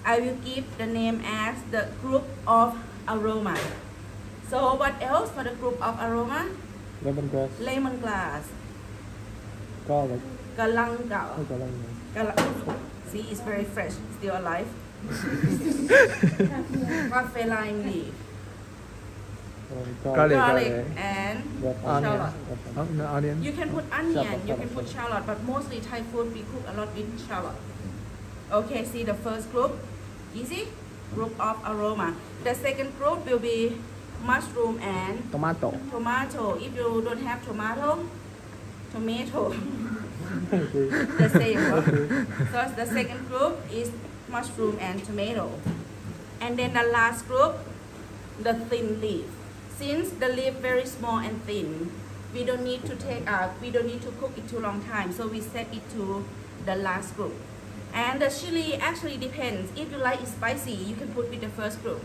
I will give the name as the group of aroma. So what else for the group of aroma? Lemongrass. Lemongrass. Garlic. Galangal. Oh, garlic. See, it's very fresh, still alive. Cafe lime leaf. Garlic and shallot. Onion. You can put onion, you can put shallot, but mostly Thai food we cook a lot with shallot. Okay, see the first group, easy, group of aroma. The second group will be mushroom and Tomato. If you don't have tomato, the same. So the second group is mushroom and tomato. And then the last group, the thin leaf. Since the leaf very small and thin, we don't need to cook it too long time. So we set it to the last group. And the chili actually depends. If you like it spicy, you can put with the first group.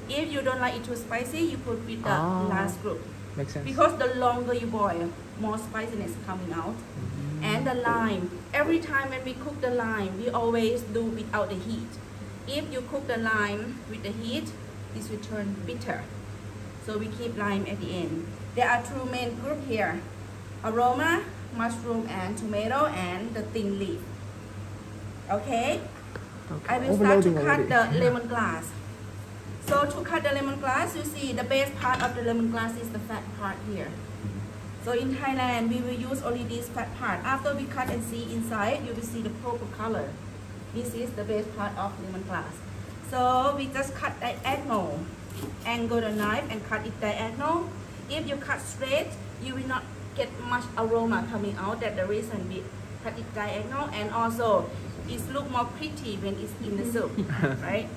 If you don't like it too spicy, you put with the last group. Makes sense. Because the longer you boil, more spiciness coming out. And the lime. Every time when we cook the lime, we always do without the heat. If you cook the lime with the heat, this will turn bitter. So we keep lime at the end. There are two main groups here. Aroma, mushroom and tomato, and the thin leaf. Okay? I will start to cut the lemongrass. So to cut the lemongrass, you see the base part of the lemongrass is the fat part here. So in Thailand, we will use only this fat part. After we cut and see inside, you will see the purple color. This is the base part of lemongrass. So we just cut diagonal, angle the knife and cut it diagonal. If you cut straight, you will not get much aroma coming out. That's the reason we cut it diagonal, and also it looks more pretty when it's in the soup, right?